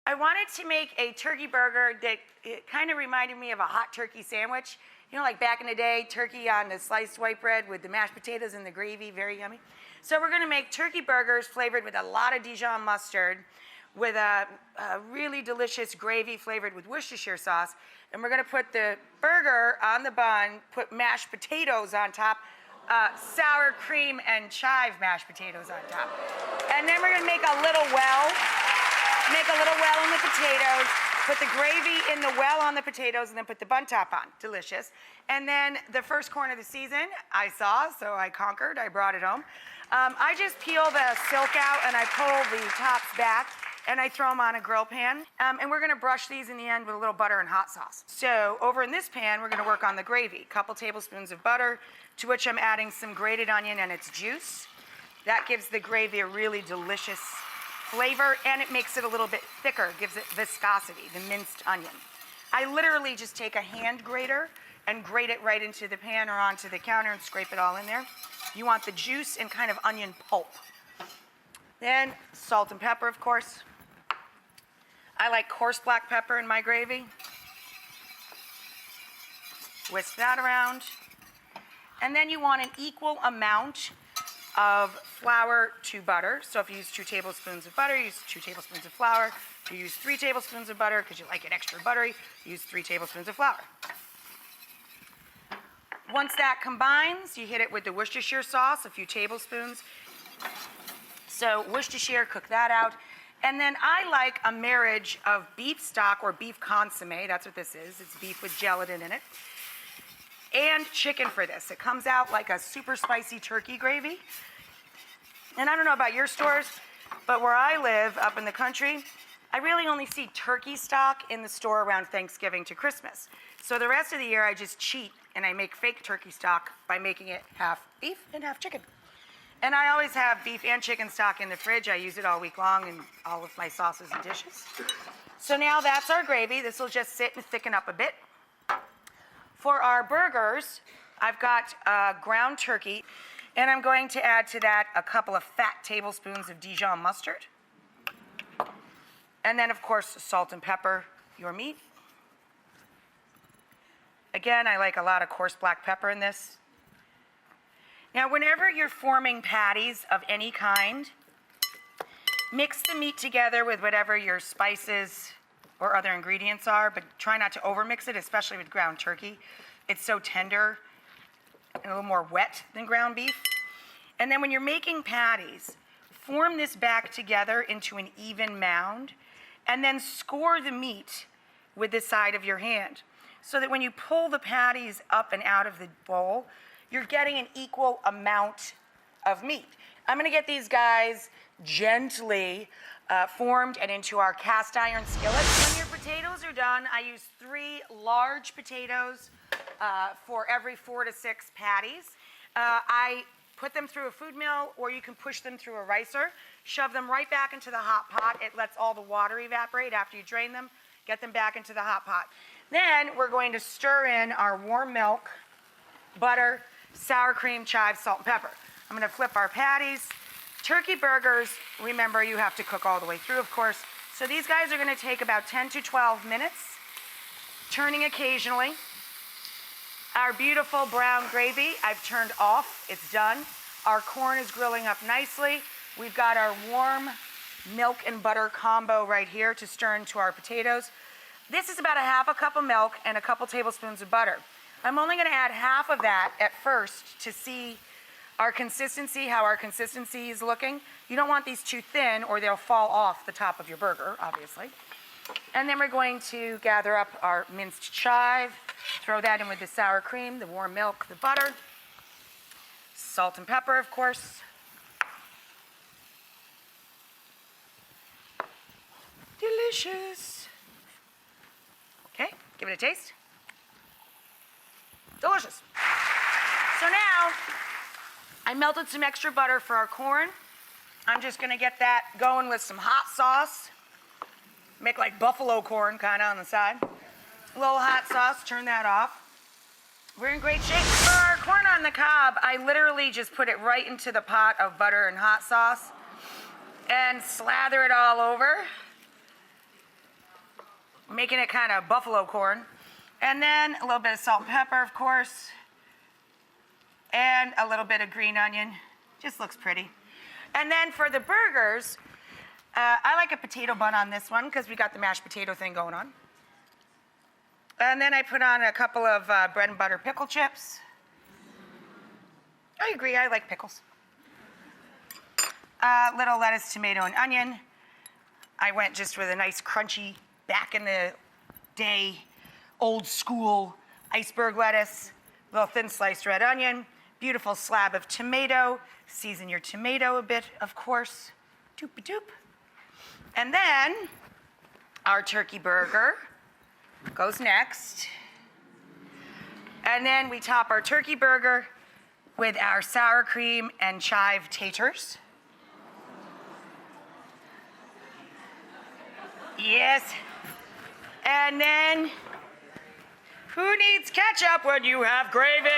I wanted to make a turkey burger that it kind of reminded me of a hot turkey sandwich. You know, like back in the day, turkey on the sliced white bread with the mashed potatoes and the gravy, very yummy. So we're gonna make turkey burgers flavored with a lot of Dijon mustard, with a really delicious gravy flavored with Worcestershire sauce. And we're gonna put the burger on the bun, put mashed potatoes on top, sour cream and chive mashed potatoes on top. And then we're gonna make a little well in the potatoes, put the gravy in the well on the potatoes, and then put the bun top on. Delicious. And then the first corn of the season I saw, so I conquered, I brought it home. I just peel the silk out and I pull the tops back and I throw them on a grill pan. And we're gonna brush these in the end with a little butter and hot sauce. So over in this pan, we're gonna work on the gravy. A couple tablespoons of butter, to which I'm adding some grated onion and its juice. That gives the gravy a really delicious flavor, and it makes it a little bit thicker, gives it viscosity, the minced onion. I literally just take a hand grater and grate it right into the pan or onto the counter and scrape it all in there. You want the juice and kind of onion pulp. Then salt and pepper, of course. I like coarse black pepper in my gravy. Whisk that around. And then you want an equal amount of flour to butter. So if you use 2 tablespoons of butter, use 2 tablespoons of flour. If you use 3 tablespoons of butter because you like it extra buttery, use 3 tablespoons of flour. Once that combines, you hit it with the Worcestershire sauce, a few tablespoons. So Worcestershire, cook that out. And then I like a marriage of beef stock or beef consomme. That's what this is. It's beef with gelatin in it. And chicken for this. It comes out like a super spicy turkey gravy. And I don't know about your stores, but where I live up in the country, I really only see turkey stock in the store around Thanksgiving to Christmas. So the rest of the year I just cheat and I make fake turkey stock by making it half beef and half chicken. And I always have beef and chicken stock in the fridge. I use it all week long in all of my sauces and dishes. So now that's our gravy. This will just sit and thicken up a bit. For our burgers, I've got ground turkey, and I'm going to add to that a couple of fat tablespoons of Dijon mustard. And then, of course, salt and pepper your meat. Again, I like a lot of coarse black pepper in this. Now, whenever you're forming patties of any kind, mix the meat together with whatever your spices or other ingredients are, but try not to overmix it, especially with ground turkey. It's so tender and a little more wet than ground beef. And then when you're making patties, form this back together into an even mound, and then score the meat with the side of your hand, so that when you pull the patties up and out of the bowl, you're getting an equal amount of meat. I'm gonna get these guys gently formed and into our cast iron skillet. When your potatoes are done, I use 3 large potatoes for every 4 to 6 patties. I put them through a food mill, or you can push them through a ricer, shove them right back into the hot pot. It lets all the water evaporate after you drain them, get them back into the hot pot. Then we're going to stir in our warm milk, butter, sour cream, chive, salt, and pepper. I'm gonna flip our patties. Turkey burgers, remember, you have to cook all the way through, of course. So these guys are gonna take about 10 to 12 minutes, turning occasionally. Our beautiful brown gravy, I've turned off, it's done. Our corn is grilling up nicely. We've got our warm milk and butter combo right here to stir into our potatoes. This is about a half a cup of milk and a couple tablespoons of butter. I'm only gonna add half of that at first to see our consistency, how our consistency is looking. You don't want these too thin or they'll fall off the top of your burger, obviously. And then we're going to gather up our minced chive, throw that in with the sour cream, the warm milk, the butter, salt and pepper, of course. Delicious. Okay, give it a taste. Delicious. So now, I melted some extra butter for our corn. I'm just gonna get that going with some hot sauce. Make like buffalo corn kind of on the side. A little hot sauce, turn that off. We're in great shape. For our corn on the cob, I literally just put it right into the pot of butter and hot sauce and slather it all over. making it kind of buffalo corn. And then a little bit of salt and pepper, of course. And a little bit of green onion. Just looks pretty. And then for the burgers, I like a potato bun on this one because we got the mashed potato thing going on. And then I put on a couple of bread and butter pickle chips. I agree, I like pickles. Little lettuce, tomato, and onion. I went just with a nice crunchy, back in the day, old school iceberg lettuce, little thin sliced red onion, beautiful slab of tomato. Season your tomato a bit, of course. Doop-a-doop. And then our turkey burger goes next. And then we top our turkey burger with our sour cream and chive taters. Yes. And then, who needs ketchup when you have gravy?